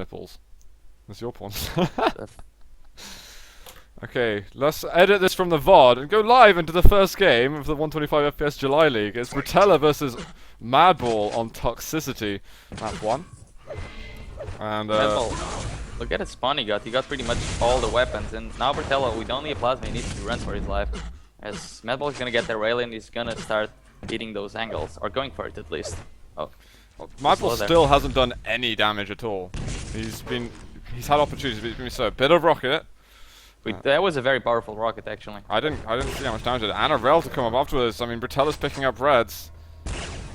nipples. That's your point. Okay, let's edit this from the VOD and go live into the first game of the 125 FPS July League. It's Bpatela versus Madball on Toxicity. Map 1. And Madball, look at his spawn he got. He got pretty much all the weapons. And now Bpatela, with only a plasma, he needs to run for his life. As Madball is gonna get the rail and he's gonna start hitting those angles. Or going for it at least. Oh. Madball still hasn't done any damage at all. He's had opportunities, but he's been so a bit of rocket. That was a very powerful rocket, actually. I didn't see how much damage it did. And a rail to come up afterwards. I mean, Bpatela's picking up reds,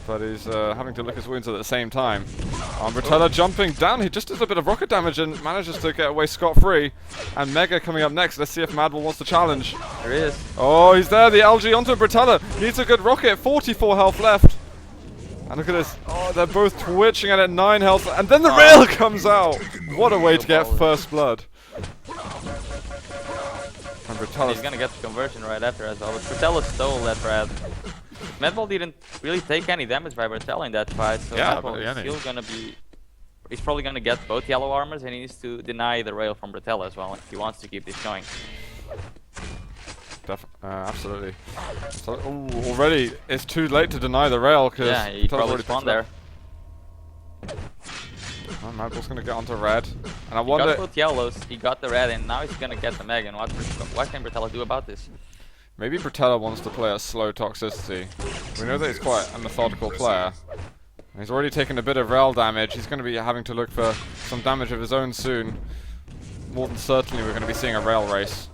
but he's having to lick his wounds at the same time. Bpatela jumping down. He just does a bit of rocket damage and manages to get away scot-free. And Mega coming up next. Let's see if Madball wants to challenge. There he is. Oh, he's there. The LG onto Bpatela. Needs a good rocket. 44 health left. And look at this. Oh, they're both twitching at 9 health. And then the rail comes out. What a way to get first blood. And he's gonna get the conversion right after as well. But Bpatela stole that red. Madball didn't really take any damage by Bpatela in that fight, so yeah, Madball is still gonna be... He's probably gonna get both yellow armors and he needs to deny the rail from Bpatela as well if he wants to keep this going. Absolutely. So, already it's too late to deny the rail because yeah, he probably spawned there. Oh, Madball's gonna get onto red, and I wonder. He got both yellows, he got the red, and now he's gonna get the mega. And what can Bpatela do about this? Maybe Bpatela wants to play a slow Toxicity. We know that he's quite a methodical player. He's already taken a bit of rail damage. He's going to be having to look for some damage of his own soon. More than certainly we're going to be seeing a rail race.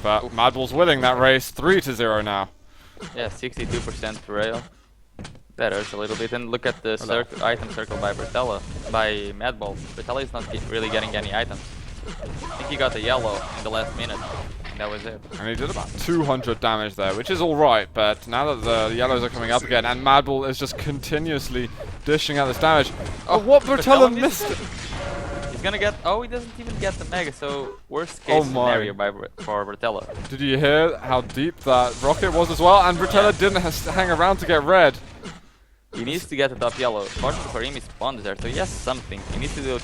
But Madball's winning that race, 3-0 now. Yeah, 62% rail. That hurts a little bit. And look at the item circle by Bpatela, by Madball. Bpatela is not really getting any items. I think he got the yellow in the last minute. And that was it. And he did about 200 damage there, which is alright, but now that the yellows are coming up again, and Madball is just continuously dishing out this damage. Oh, what? Bpatela missed it! He's gonna get... Oh, he doesn't even get the mega, so worst case scenario for Bpatela. Did you hear how deep that rocket was as well? And Bpatela didn't hang around to get red. He needs to get the top yellow. Fortunately for him, he spawned there, so he has something. He needs to do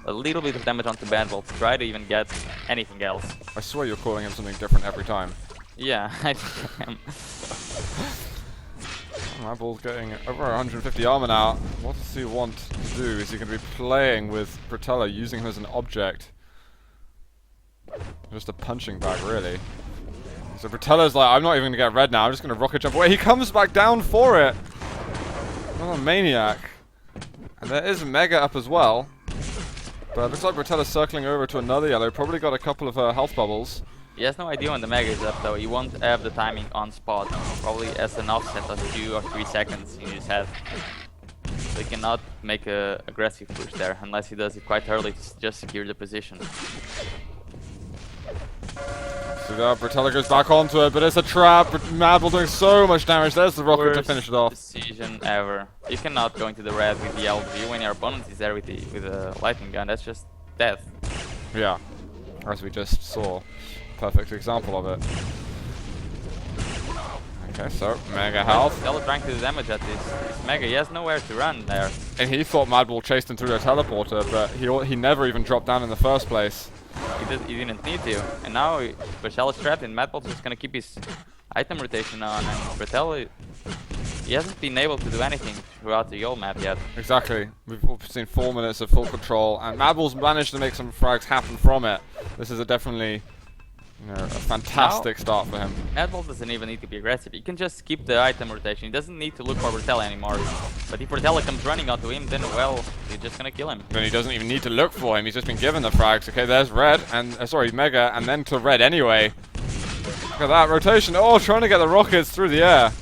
a little bit of damage onto Madball to try to even get anything else. I swear you're calling him something different every time. Yeah, I think I am. Madball's getting over 150 armor now. What does he want to do? Is he going to be playing with Bpatela, using him as an object? Just a punching bag, really. So Bpatela's like, I'm not even going to get red now, I'm just going to rocket jump away. He comes back down for it! What a maniac. And there is Mega up as well. But it looks like Bpatela's circling over to another yellow, probably got a couple of health bubbles. He has no idea when the Mega is up though, he won't have the timing on spot. Probably as an offset of 2 or 3 seconds in his head. So he cannot make an aggressive push there, unless he does it quite early to just secure the position. So Bpatela goes back onto it, but it's a trap. Madball doing so much damage. There's the rocket to finish it off. Decision ever. You cannot go into the red with the LV when your opponent is there with a lightning gun. That's just death. Yeah, as we just saw. Perfect example of it. Okay, so Mega health. Bpatela trying to do damage at this Mega. He has nowhere to run there. And he thought Madball chased him through a teleporter, but he never even dropped down in the first place. He didn't need to. And now Bpatela's trapped and Madball's just gonna keep his item rotation on. And Bpatela, he hasn't been able to do anything throughout the whole map yet. Exactly. We've seen 4 minutes of full control, and Madball's managed to make some frags happen from it. This is definitely, you know, a fantastic start for him. Madball doesn't even need to be aggressive. He can just keep the item rotation. He doesn't need to look for Bpatela anymore. But if Bpatela comes running onto him, then well, he's just gonna kill him. Then he doesn't even need to look for him. He's just been given the frags. Okay, there's red, and sorry, Mega, and then to red anyway. Look at that rotation. Oh, trying to get the rockets through the air.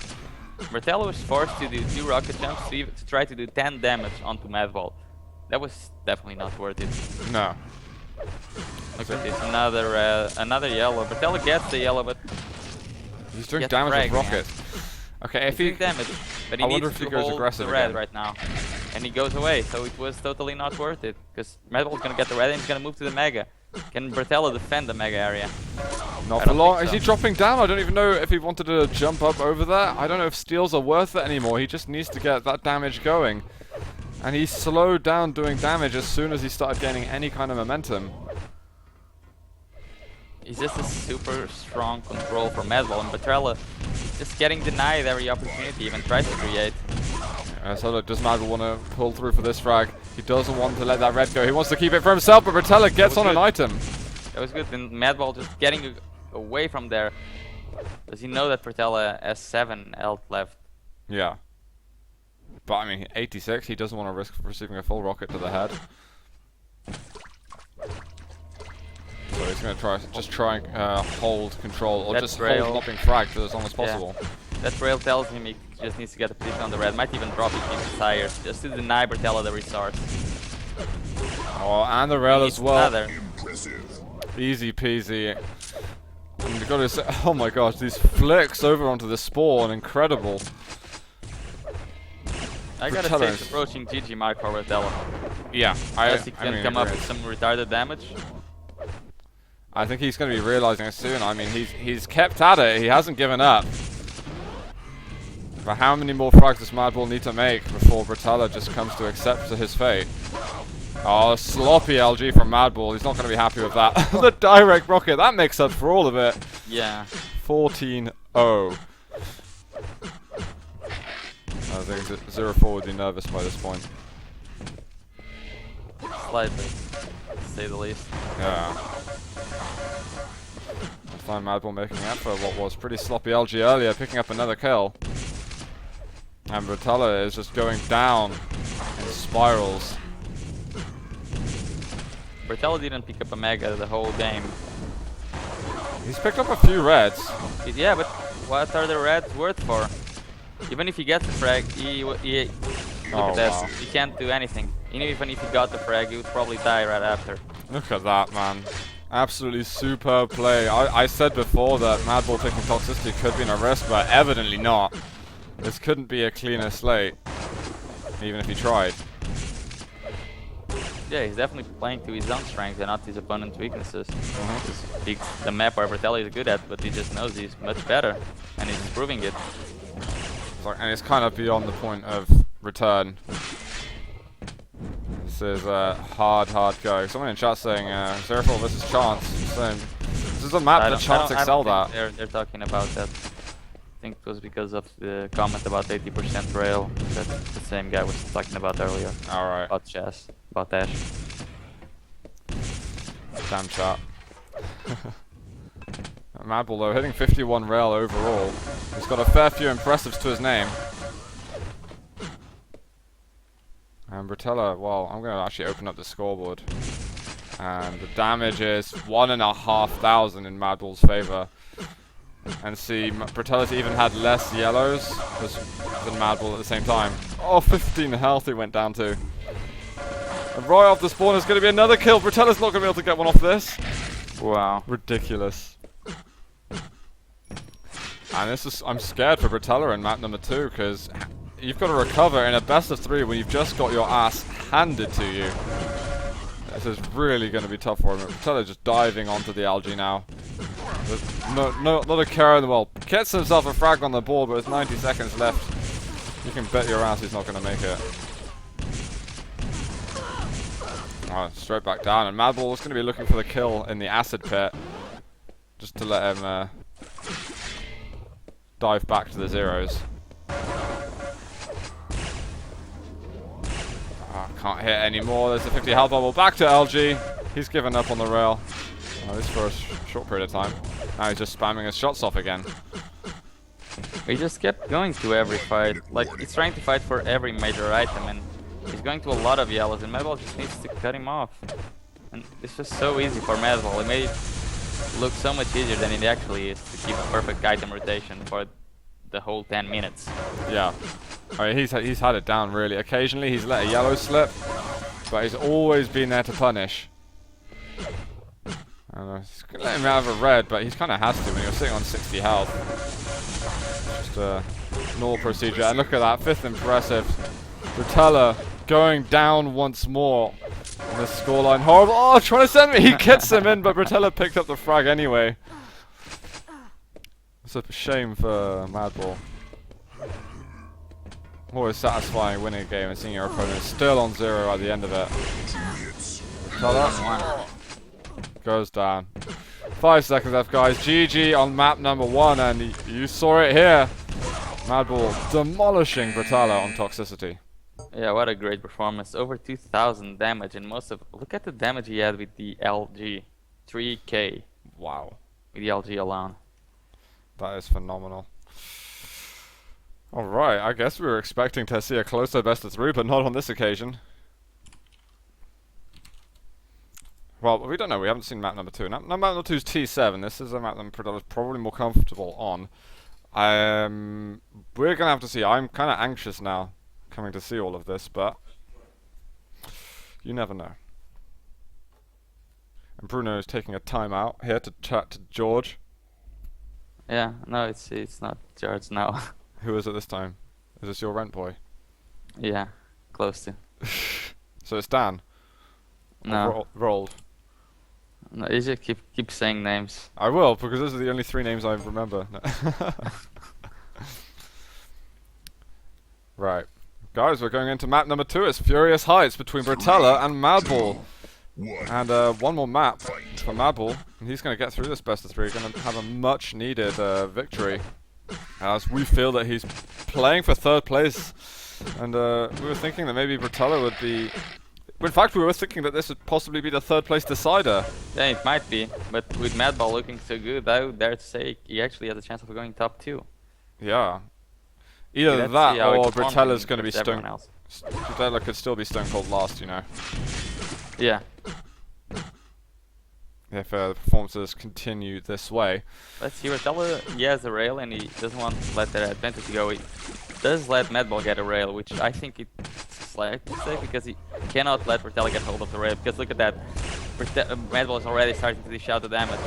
Bpatela was forced to do 2 rocket jumps to try to do 10 damage onto Madball. That was definitely not worth it. No. Look at this, another yellow. Bpatela gets the yellow, but he's doing damage with rockets. Okay, if he damage, but he needs to hold the red right now, and he goes away. So it was totally not worth it because Madball's gonna get the red and he's gonna move to the Mega. Can Bpatela defend the Mega area? Not for long. Is he dropping down? I don't even know if he wanted to jump up over there. I don't know if steals are worth it anymore. He just needs to get that damage going. And he slowed down doing damage as soon as he started gaining any kind of momentum. It's just a super strong control for Madball, and Bpatela just getting denied every opportunity, even tries to create. So look, does Madball want to pull through for this frag? He doesn't want to let that red go. He wants to keep it for himself, but Bpatela gets on an item. That was good. And Madball just getting away from there. Does he know that Bpatela has 7 health left? Yeah. But I mean, 86, he doesn't want to risk receiving a full rocket to the head. So he's going to try and hold control, or just hold lopping frag for as long as possible. Yeah. That rail tells him he just needs to get a position on the red. Might even drop it if he desires, just to deny Bpatela the resource. Oh, and the rail as well. Another. Easy peasy. And you've got to say, oh my gosh, these flicks over onto the spawn, incredible. I gotta say, it's approaching GG mark for Bpatela. Yeah, Unless he can come up with some retarded damage. I think he's going to be realizing it soon. I mean, he's kept at it. He hasn't given up. But how many more frags does Madball need to make before Bpatela just comes to accept his fate? Oh, sloppy LG from Madball. He's not going to be happy with that. The direct rocket, that makes up for all of it. Yeah. 14-0. I think 0-4 would be nervous by this point. Slightly, to say the least. Yeah. I find Madball making up for what was pretty sloppy LG earlier, picking up another kill. And Bpatela is just going down in spirals. Bpatela didn't pick up a mega the whole game. He's picked up a few reds. Yeah, but what are the reds worth for? Even if he gets the frag, look at this. Wow. He can't do anything. Even if he got the frag, he would probably die right after. Look at that, man. Absolutely superb play. I said before that Madball picking toxicity could be a risk, but evidently not. This couldn't be a cleaner slate, even if he tried. Yeah, he's definitely playing to his own strengths and not his opponent's weaknesses. The map where Bpatela is good at, but he just knows he's much better, and he's proving it. And it's kind of beyond the point of return. This is a hard go. Someone in chat saying 0-4 versus Chance. Saying, this is a map that Chance excelled at. They're talking about that. I think it was because of the comment about 80% rail that the same guy was talking about earlier. Alright. About Chess, about Ash. Damn chat. Madball though, hitting 51 rail overall. He's got a fair few impressives to his name. And Bpatela, well, I'm going to actually open up the scoreboard. And the damage is 1,500 in Madball's favor. And see, Bpatela's even had less yellows than Madball at the same time. Oh, 15 health he went down to. And right off the spawn is going to be another kill. Bpatela's not going to be able to get one off this. Wow. Ridiculous. And this is, I'm scared for Bpatela in map number 2, because you've got to recover in a best of 3 when you've just got your ass handed to you. This is really going to be tough for him. Bpatela just diving onto the algae now. Not a care in the world. Gets himself a frag on the board, but with 90 seconds left, you can bet your ass he's not going to make it. Oh, straight back down, and Madball is going to be looking for the kill in the acid pit, just to let him dive back to the zeros. Oh, can't hit anymore. There's a 50 health bubble. Back to LG. He's given up on the rail. At least for a short period of time. Now he's just spamming his shots off again. He just kept going to every fight. Like, he's trying to fight for every major item, and he's going to a lot of yellows, and Madball just needs to cut him off. And it's just so easy for Madball. It made it look so much easier than it actually is to keep a perfect item rotation for the whole 10 minutes. Yeah. I mean, he's had it down, really. Occasionally he's let a yellow slip, but he's always been there to punish. I don't know, he's gonna let him out of a red, but he kind of has to when you're sitting on 60 health. Just a normal procedure. And look at that, 5th impressive. Bpatela going down once more on the scoreline. Horrible. Oh, trying to send me. He gets him in, but Bpatela picked up the frag anyway. It's a shame for Madball. Always satisfying winning a game and seeing your opponent still on 0 at the end of it. Bpatela goes down. 5 seconds left, guys. GG on map number 1, and you saw it here. Madball demolishing Bpatela on toxicity. Yeah, what a great performance. Over 2,000 damage, and most of... Look at the damage he had with the LG. 3k. Wow. With the LG alone. That is phenomenal. Alright, I guess we were expecting to see a closer best of 3, but not on this occasion. Well, we don't know. We haven't seen map number 2. Map number 2 is T7. This is a map that Bpatela's probably more comfortable on. We're going to have to see. I'm kind of anxious now coming to see all of this, but you never know. And Bruno is taking a timeout here to chat to George. Yeah, no, it's not George now. Who is it this time? Is this your rent boy? Yeah, close to. So it's Dan. No. Rolled. No, you just keep saying names. I will, because those are the only 3 names I remember. Right. Guys, we're going into map number 2. It's Furious Heights between Bpatela and Madball. And one more map for Madball. And he's going to get through this best of 3. Going to have a much needed victory. As we feel that he's playing for 3rd place. And we were thinking that maybe Bpatela would be... In fact, we were thinking that this would possibly be the 3rd place decider. Yeah, it might be. But with Madball looking so good, I would dare to say he actually has a chance of going top 2. Yeah. Either that or Bpatela's going to be stone... Bpatela could still be stone cold last, you know. Yeah. If the performances continue this way. Let's see, Bpatela, he has a rail and he doesn't want to let that advantage go. He does let Madball get a rail, which I think it's a slight mistake because he cannot let Bpatela get hold of the rail. Because look at that, Madball is already starting to dish out the damage.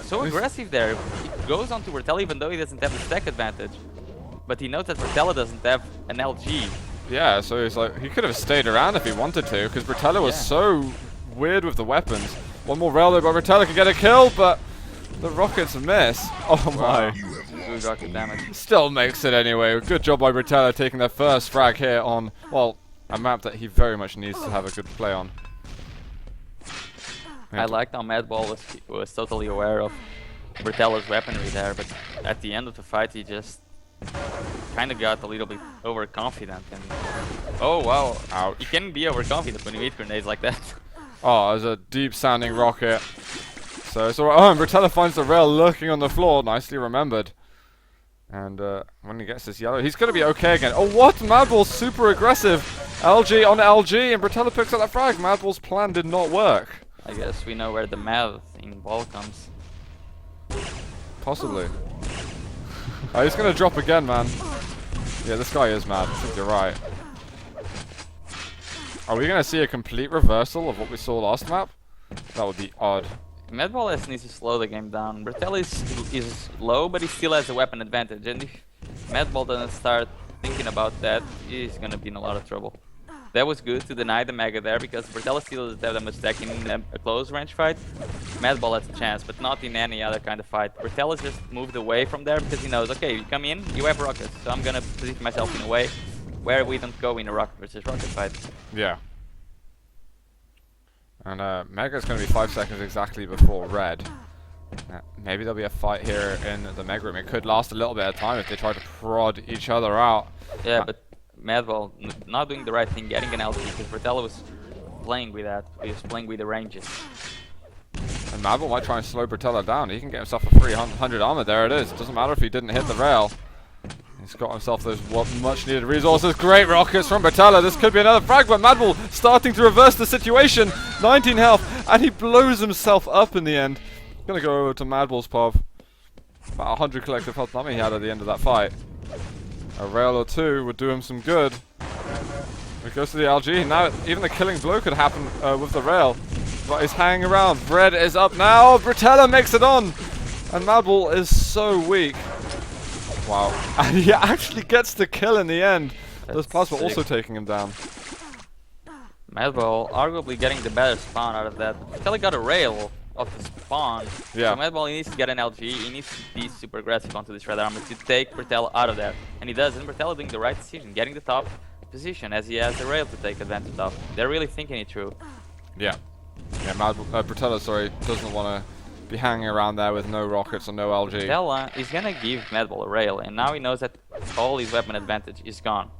So aggressive there. He goes onto Bpatela even though he doesn't have the stack advantage. But he knows that Bpatela doesn't have an LG. Yeah, so he's like, he could have stayed around if he wanted to, because Bpatela was so weird with the weapons. One more rail though, but Bpatela could get a kill, but the rockets miss. Oh my. Good rocket damage. Still makes it anyway. Good job by Bpatela taking their first frag here on, well, a map that he very much needs to have a good play on. I liked how Madball was totally aware of Bpatela's weaponry there, but at the end of the fight he just kind of got a little bit overconfident. And oh wow, ouch. You can be overconfident when you eat grenades like that. Oh, there's a deep sounding rocket. So it's alright. Oh, and Bpatela finds the rail lurking on the floor. Nicely remembered. And when he gets this yellow, he's going to be okay again. Oh, what? Madball's super aggressive. LG on LG, and Bpatela picks up that frag. Madball's plan did not work. I guess we know where the math in ball comes. Possibly. Oh, he's going to drop again, man. Yeah, this guy is mad. I think you're right. Are we going to see a complete reversal of what we saw last map? That would be odd. Madball needs to slow the game down. Bpatela is low, but he still has a weapon advantage. And if Madball doesn't start thinking about that, he's going to be in a lot of trouble. That was good to deny the Mega there, because Bpatela still doesn't have that much stack in a close range fight. Madball has a chance, but not in any other kind of fight. Bpatela just moved away from there because he knows, okay, you come in, you have rockets, so I'm going to position myself in a way where we don't go in a rocket versus rocket fight. Yeah. And Mega's going to be 5 seconds exactly before red. Maybe there'll be a fight here in the Mega Room. It could last a little bit of time if they try to prod each other out. Yeah, but Madball not doing the right thing, getting an LT, because Bpatela was playing with that. He was playing with the ranges. And Madball might try and slow Bpatela down. He can get himself a 300 armor. There it is. Doesn't matter if he didn't hit the rail. He's got himself those much needed resources. Great rockets from Bpatela. This could be another frag, but Madball starting to reverse the situation. 19 health, and he blows himself up in the end. Gonna go over to Madball's pub. About 100 collective health dummy he had at the end of that fight. A rail or two would do him some good. It goes to the LG. Now even the killing blow could happen with the rail. But he's hanging around. Red is up now. Bpatela makes it on. And Madball is so weak. Wow. And he actually gets the kill in the end. Those plasma also taking him down. Madball arguably getting the better spawn out of that. Bpatela got a rail. of the spawn. Yeah. So Madball needs to get an LG. He needs to be super aggressive onto this red armor to take Bpatela out of that. And he does. And Bpatela doing the right decision, getting the top position as he has the rail to take advantage of. They're really thinking it through. Yeah. Yeah, Bpatela, sorry, doesn't want to be hanging around there with no rockets or no LG. Bpatela is gonna give Madball a rail, and now he knows that all his weapon advantage is gone.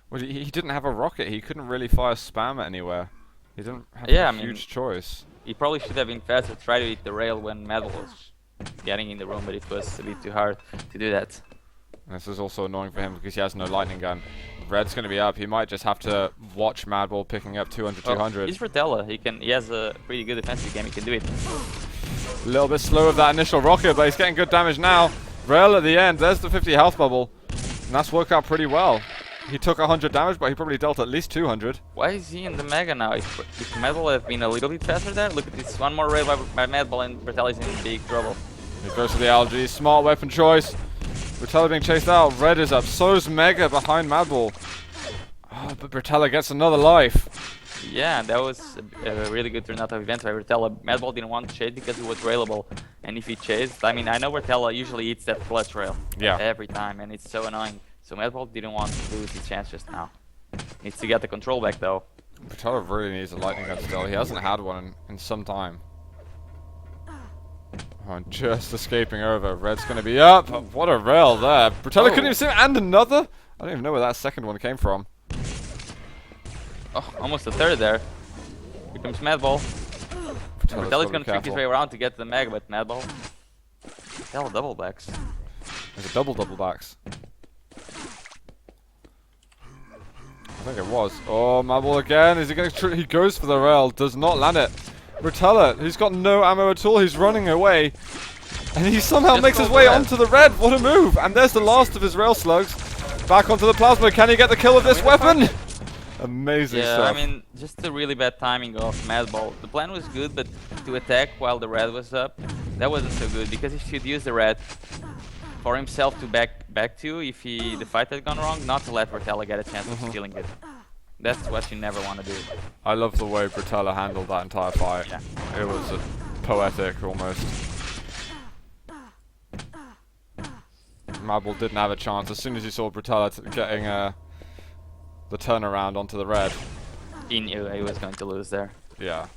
Well, he didn't have a rocket. He couldn't really fire spam it anywhere. He didn't have a huge choice. He probably should have been faster, try to hit the rail when Madball was getting in the room, but it was a bit too hard to do that. And this is also annoying for him because he has no lightning gun. Red's going to be up. He might just have to watch Madball picking up 200, 200. He's Bpatela. He has a pretty good defensive game. He can do it. A little bit slow with that initial rocket, but he's getting good damage now. Rail at the end. There's the 50 health bubble. And that's worked out pretty well. He took 100 damage, but he probably dealt at least 200. Why is he in the Mega now? If Madball have been a little bit faster there, look at this. One more rail by Madball and Bpatela is in big trouble. He goes for the LG. Smart weapon choice. Bpatela being chased out. Red is up. So's Mega behind Madball. Oh, but Bpatela gets another life. Yeah, that was a really good turnout of events by Bpatela. Madball didn't want to chase because he was railable. And if he chased, I mean, I know Bpatela usually eats that clutch rail. Yeah. Every time, and it's so annoying. So Madball didn't want to lose his chance just now. Needs to get the control back though. Bpatela really needs a lightning gun still. He hasn't had one in some time. Oh, and just escaping over. Red's going to be up. Oh, what a rail there. Bpatela couldn't even see it. And another? I don't even know where that second one came from. Oh, almost a third there. Here comes Madball. Bpatela's going to trick his way around to get to the Mega, but Madball. Bpatela double backs. There's a double backs. I think it was. Oh, Madball again. Is he going to? He goes for the rail. Does not land it. Bpatela, he's got no ammo at all. He's running away, and he somehow makes his way onto the red. What a move! And there's the last of his rail slugs. Back onto the plasma. Can he get the kill with this weapon? Amazing stuff. Yeah, I mean, just a really bad timing of Madball. The plan was good, but to attack while the red was up, that wasn't so good because he should use the red for himself to back to if the fight had gone wrong, not to let Bpatela get a chance of stealing it. That's what you never want to do. I love the way Bpatela handled that entire fight. Yeah. It was poetic almost. Madball didn't have a chance. As soon as he saw Bpatela getting the turnaround onto the red. He knew he was going to lose there. Yeah.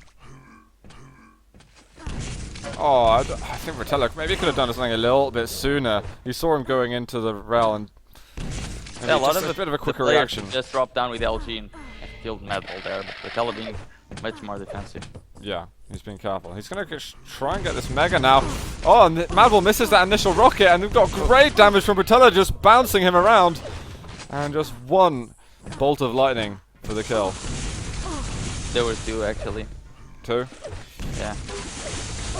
Oh, I think Bpatela maybe could have done something a little bit sooner. You saw him going into the rail and yeah, a lot of a bit of a quicker players reaction. Just dropped down with LG and killed Madball there, but Bpatela being much more defensive. Yeah, he's being careful. He's going to try and get this Mega now. Oh, and Madball misses that initial rocket, and we've got great damage from Bpatela just bouncing him around. And just one bolt of lightning for the kill. There were two, actually. Two? Yeah.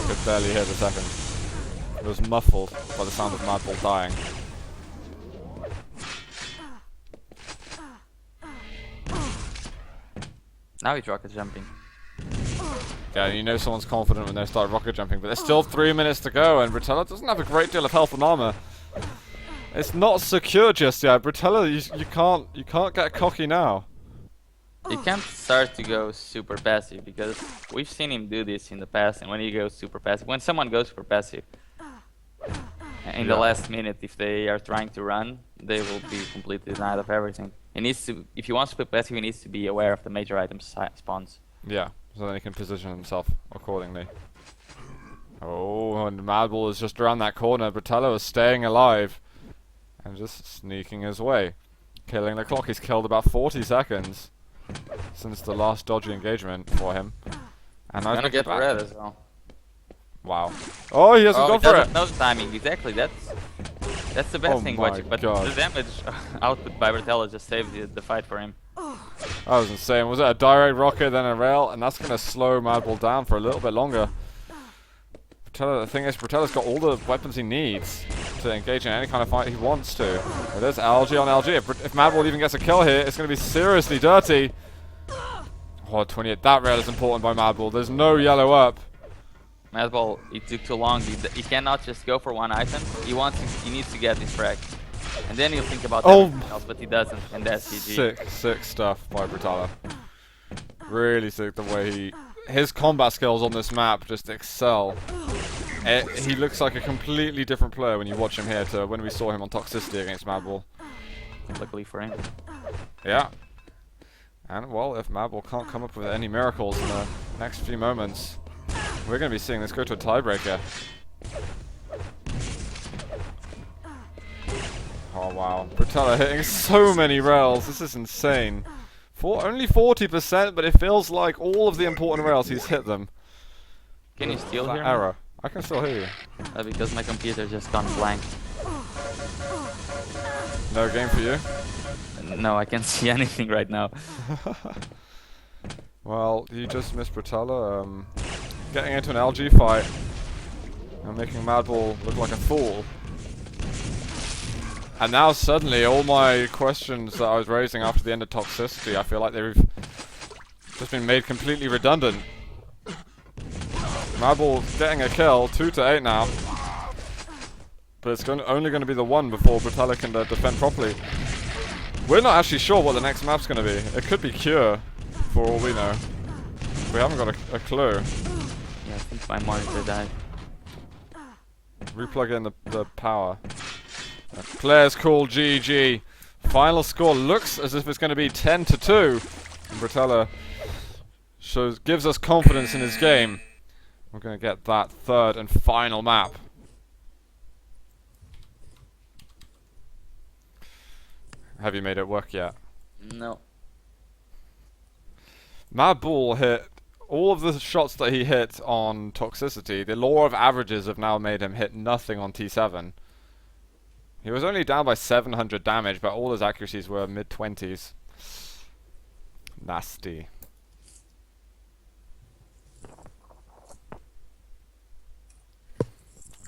Could barely hear the second. It was muffled by the sound of Madball dying. Now he's rocket jumping. Yeah, you know someone's confident when they start rocket jumping, but there's still 3 minutes to go, and Bpatela doesn't have a great deal of health and armor. It's not secure just yet. Bpatela, you can't get cocky now. He can't start to go super passive because we've seen him do this in the past, and when he goes super passive, when someone goes super passive, in the last minute, if they are trying to run, they will be completely denied of everything. He needs to, if he wants to play passive, he needs to be aware of the major item spawns. Yeah, so then he can position himself accordingly. Oh, and Madball is just around that corner. Bpatela is staying alive and just sneaking his way, killing the clock. He's killed about 40 seconds since the last dodgy engagement for him. And He's gonna get red as well. Wow. Oh, he hasn't gone for it. No timing, exactly. That's the best thing. But the damage output by Bpatela just saved the fight for him. That was insane. Was it a direct rocket, then a rail? And that's going to slow Madball down for a little bit longer. The thing is, Bpatela's got all the weapons he needs to engage in any kind of fight he wants to. Well, there's LG on LG. If Madball even gets a kill here, it's going to be seriously dirty. Oh, 28. That rail is important by Madball. There's no yellow up. Madball, it took too long. He cannot just go for one item. He needs to get this frag. And then he'll think about everything else, but he doesn't, and that's GG. Sick stuff by Bpatela. Really sick the way he his combat skills on this map just excel. He looks like a completely different player when you watch him here to when we saw him on Toxicity against Madball. Luckily for him. Yeah. And, well, if Madball can't come up with any miracles in the next few moments, we're going to be seeing this go to a tiebreaker. Oh, wow. Bpatela hitting so many rails. This is insane. Only 40%, but it feels like all of the important rails, he's hit them. Can you still hear me? Error. I can still hear you. Because my computer just gone blank. No game for you? No, I can't see anything right now. Well, you just missed Bpatela getting into an LG fight and making Madball look like a fool. And now suddenly all my questions that I was raising after the end of Toxicity, I feel like they've just been made completely redundant. Madball getting a kill, 2-8 now. But it's only going to be the one before Bpatela can defend properly. We're not actually sure what the next map's going to be. It could be Cure, for all we know. We haven't got a clue. Yeah, I think my monitor died. Replug in the power. Players call GG. Final score looks as if it's going to be 10-2. And Bpatela gives us confidence in his game. We're going to get that third and final map. Have you made it work yet? No. Madball hit all of the shots that he hit on Toxicity. The law of averages have now made him hit nothing on T7. He was only down by 700 damage, but all his accuracies were mid-20s. Nasty.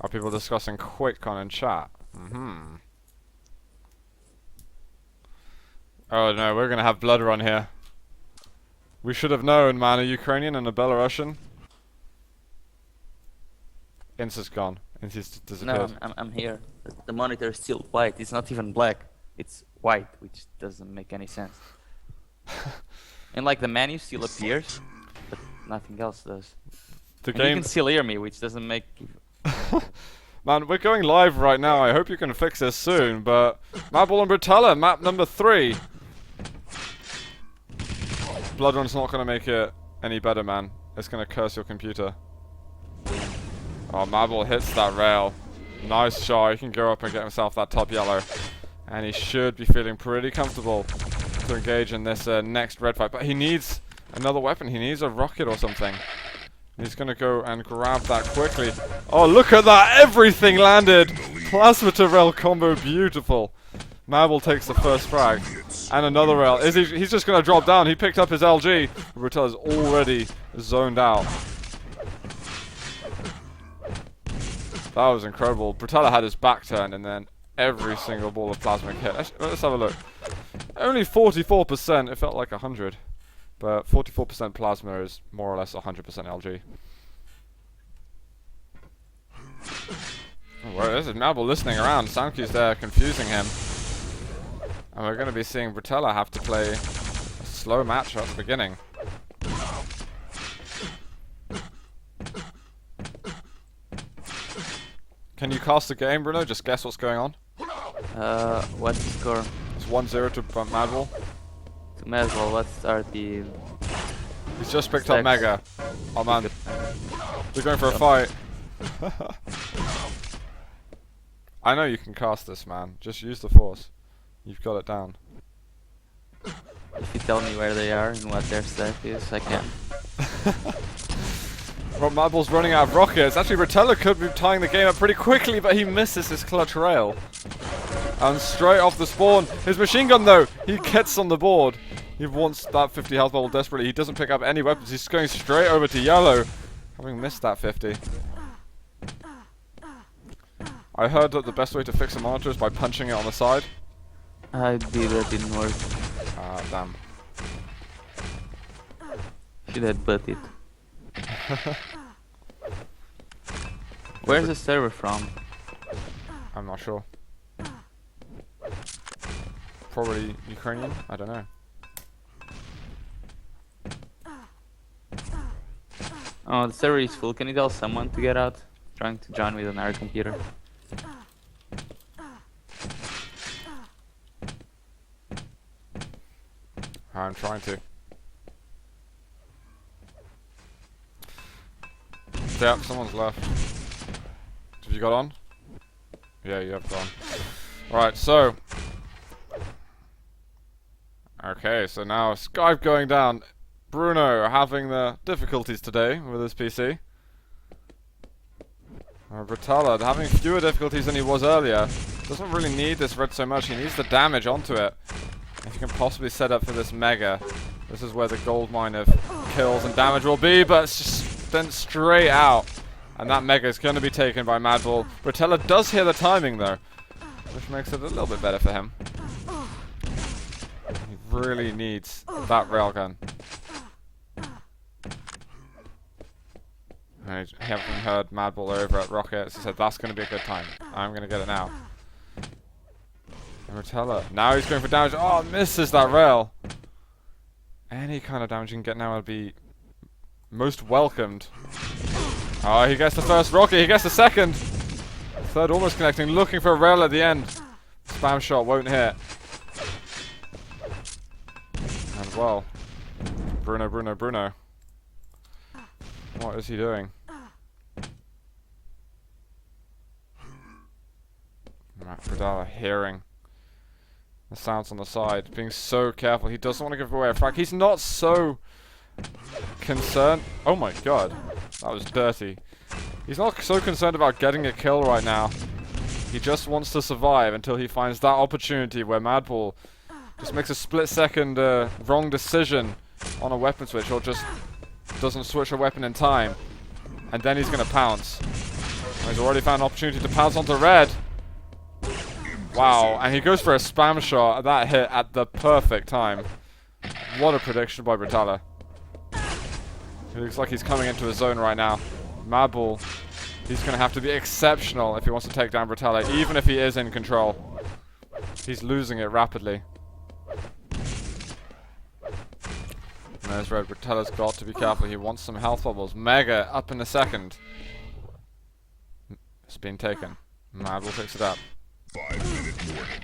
Are people discussing QuakeCon in chat? Oh no, we're gonna have blood run here. We should have known, man. A Ukrainian and a Belarusian. Insa's gone. Insa's disappeared. No, I'm here. The monitor is still white. It's not even black. It's white, which doesn't make any sense. And like the menu still appears, but nothing else does. The and game. You can still hear me, which doesn't make. Man, we're going live right now. I hope you can fix this soon. But Madball and Bpatela, map number 3. Bloodrun's not going to make it any better, man. It's going to curse your computer. Oh, Madball hits that rail. Nice shot. He can go up and get himself that top yellow. And he should be feeling pretty comfortable to engage in this next red fight. But he needs another weapon. He needs a rocket or something. He's going to go and grab that quickly. Oh, look at that. Everything landed. Plasma to rail combo. Beautiful. Madball takes the first frag. And another rail. He's just going to drop down. He picked up his LG. Bpatela's already zoned out. That was incredible. Bpatela had his back turned and then every single ball of plasma hit. Let's have a look. Only 44%. It felt like 100. But 44% plasma is more or less 100% LG. Oh, well, this is Madball listening around. Soundcue's there confusing him. And we're going to be seeing Bpatela have to play a slow match at the beginning. Can you cast the game, Bruno? Just guess what's going on. What's the score? It's 1-0 to Madball. To Madball, let's start the... He's just picked up Mega. Oh man. They're going for a fight. I know you can cast this, man. Just use the force. You've got it down. If you tell me where they are and what their stack is, I can. Well, Madball's running out of rockets. Actually, Bpatela could be tying the game up pretty quickly, but he misses his clutch rail. And straight off the spawn, his machine gun though, he gets on the board. He wants that 50 health bubble desperately. He doesn't pick up any weapons. He's going straight over to yellow, having missed that 50. I heard that the best way to fix a monitor is by punching it on the side. I did, that didn't work. Ah, damn. Should have butt it. Where's the server from? I'm not sure. Probably Ukrainian? I don't know. Oh, the server is full. Can you tell someone to get out? Trying to join with another computer. I'm trying to. Yep, someone's left. Have you got on? Yeah, you have gone. Alright, so. Okay, so now Skype going down. Bruno having the difficulties today with his PC. Bpatela having fewer difficulties than he was earlier. Doesn't really need this red so much. He needs the damage onto it. If you can possibly set up for this mega, this is where the gold mine of kills and damage will be, but it's just then straight out. And that mega is going to be taken by Madball. Bpatela does hear the timing though, which makes it a little bit better for him. He really needs that railgun. I haven't heard Madball over at Rockets. He said that's going to be a good time. I'm going to get it now. Bpatela. Now he's going for damage. Oh, misses that rail. Any kind of damage you can get now would be most welcomed. Oh, he gets the first rocket. He gets the second. Third almost connecting. Looking for a rail at the end. Spam shot won't hit. And well, Bruno. What is he doing? Bpatela hearing the sounds on the side, being so careful. He doesn't want to give away a frag. He's not so concerned. Oh my god, that was dirty. He's not so concerned about getting a kill right now. He just wants to survive until he finds that opportunity where Madball just makes a split-second wrong decision on a weapon switch, or just doesn't switch a weapon in time, and then he's going to pounce. And he's already found an opportunity to pounce onto red. Wow, and he goes for a spam shot. That hit at the perfect time. What a prediction by Bpatela. It looks like he's coming into his zone right now. Madball, he's going to have to be exceptional if he wants to take down Bpatela, even if he is in control. He's losing it rapidly. And there's red. Bpatela's got to be careful. He wants some health bubbles. Mega up in a second. It's been taken. Madball picks it up. 5-minute warning.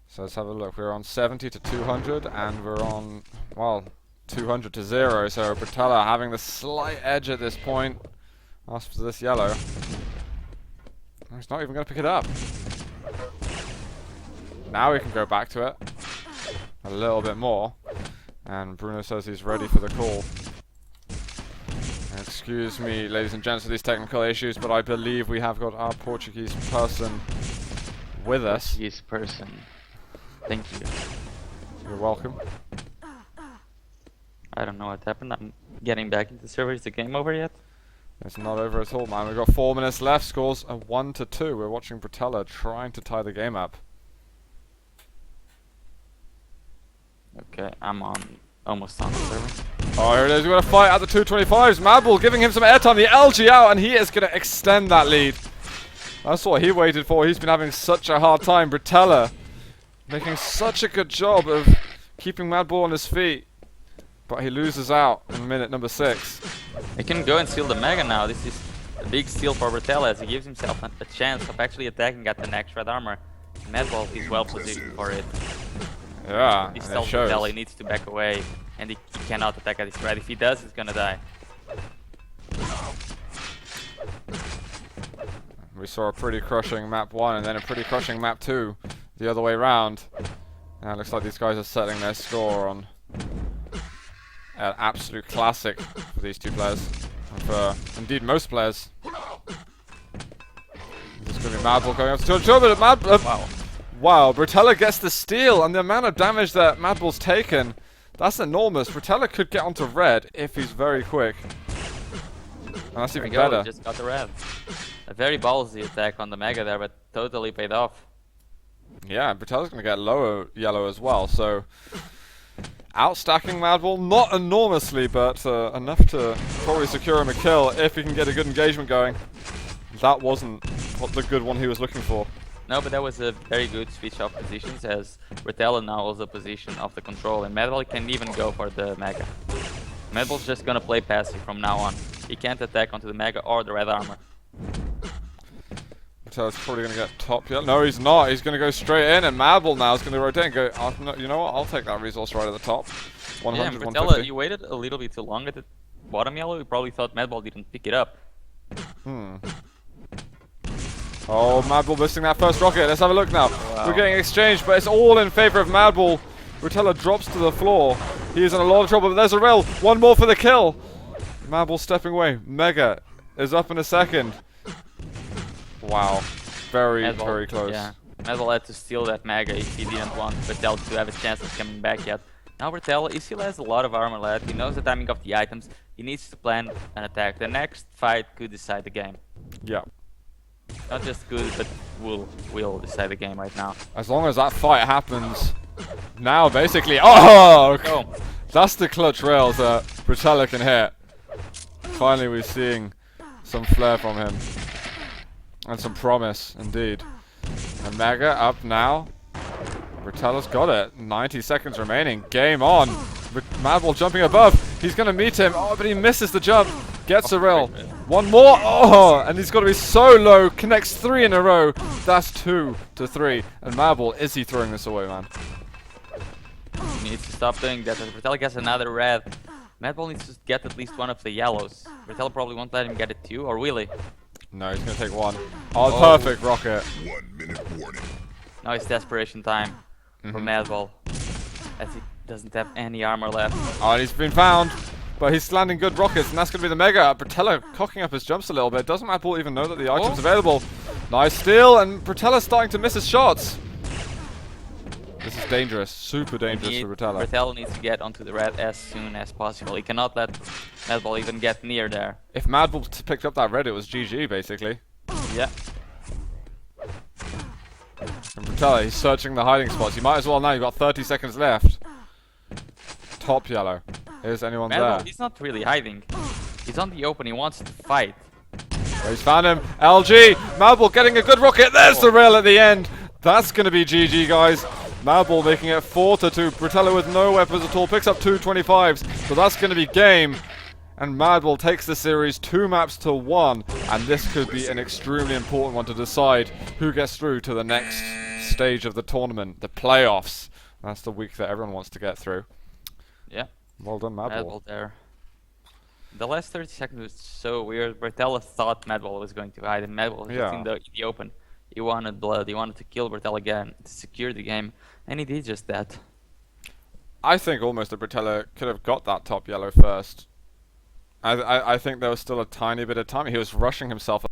So let's have a look. We're on 70 to 200, and we're on, well, 200 to 0. So Bpatela having the slight edge at this point. After this yellow. He's not even going to pick it up. Now we can go back to it. A little bit more. And Bruno says he's ready for the call. Excuse me, ladies and gents, for these technical issues, but I believe we have got our Portuguese person with us. Portuguese person. Thank you. You're welcome. I don't know what happened. I'm getting back into the server. Is the game over yet? It's not over at all, man. We've got 4 minutes left. Scores are 1 to 2. We're watching Bpatela trying to tie the game up. Okay, I'm almost on the server. Oh, here it is. We're going to fight at the 225s. Madball giving him some airtime. The LG out, and he is going to extend that lead. That's what he waited for. He's been having such a hard time. Bpatela making such a good job of keeping Madball on his feet. But he loses out in minute number 6. He can go and steal the Mega now. This is a big steal for Bpatela, as he gives himself a chance of actually attacking at the next red armor. Madball is well positioned for it. Yeah, He and tells it shows. Bpatela he needs to back away, and he cannot attack at his red. If he does, he's gonna die. We saw a pretty crushing map 1 and then a pretty crushing map 2 the other way round. And it looks like these guys are settling their score on an absolute classic for these two players. And for indeed most players. This is going to be Madball going up to Wow, Bpatela gets the steal, and the amount of damage that Madball's taken, that's enormous. Bpatela could get onto red if he's very quick. And that's even better. He just got the red. A very ballsy attack on the Mega there, but totally paid off. Yeah, Bpatela's going to get lower yellow as well, so outstacking Madball, not enormously, but enough to probably secure him a kill if he can get a good engagement going. That wasn't the good one he was looking for. No, but that was a very good switch of positions, as Bpatela now holds the position of the control, and Madball can even go for the Mega. Madball's just gonna play passive from now on. He can't attack onto the Mega or the red armor. Bpatela's probably going to get top yellow. No, he's not. He's going to go straight in, and Madball now is going to rotate and go, oh, no, you know what, I'll take that resource right at the top. 100, Yeah, Bpatela, 150. you waited a little bit too long at the bottom yellow. You probably thought Madball didn't pick it up. Oh, Madball missing that first rocket. Let's have a look now. Wow. We're getting exchanged, but it's all in favor of Madball. Bpatela drops to the floor. He is in a lot of trouble, but there's a rail. One more for the kill. Madball stepping away. Mega is up in a second. Wow. Very, Madball, very close. Yeah, Madball had to steal that Mega if he didn't want Bpatela to have a chance of coming back yet. Now Bpatela, he still has a lot of armor left. He knows the timing of the items. He needs to plan an attack. The next fight could decide the game. Yeah. Not just good, but will decide the game right now. As long as that fight happens now, basically. Oh! Oh. That's the clutch rails that Bpatela can hit. Finally, we're seeing some flair from him. And some promise, indeed. And Mega up now. Bpatela's got it. 90 seconds remaining. Game on. Madball jumping above. He's going to meet him. Oh, but he misses the jump. Gets a rail. One more. Oh, and he's got to be so low. Connects 3 in a row. That's 2 to 3. And Madball, is he throwing this away, man? He needs to stop doing that. As Bpatela gets another red, Madball needs to get at least one of the yellows. Bpatela probably won't let him get it 2, or will he? No, he's going to take 1. Oh, perfect rocket. 1 minute warning. Now it's desperation time for Madball, as he doesn't have any armor left. Oh, and he's been found. But he's landing good rockets, and that's going to be the Mega. Bpatela cocking up his jumps a little bit. Doesn't Madball even know that the item's available? Nice steal, and Bpatela's starting to miss his shots. This is dangerous. Super dangerous for Bpatela. Bpatela needs to get onto the red as soon as possible. He cannot let Madball even get near there. If Madball picked up that red, it was GG, basically. Yeah. And Bpatela, he's searching the hiding spots. You might as well now. You've got 30 seconds left. Top yellow. Is anyone Madball, there? he's not really hiding. He's on the open. He wants to fight. Oh, he's found him. LG. Madball getting a good rocket. There's the rail at the end. That's going to be GG, guys. Madball making it 4 to 2. Bpatela with no weapons at all. Picks up 2 25s. So that's going to be game. And Madball takes the series 2 maps to 1. And this could be an extremely important one to decide who gets through to the next stage of the tournament. The playoffs. That's the week that everyone wants to get through. Yeah. Well done, Madball. Madball there. The last 30 seconds was so weird. Bpatela thought Madball was going to hide, and Madball was just in the open. He wanted blood. He wanted to kill Bpatela again to secure the game, and he did just that. I think almost that Bpatela could have got that top yellow first. I think there was still a tiny bit of time. He was rushing himself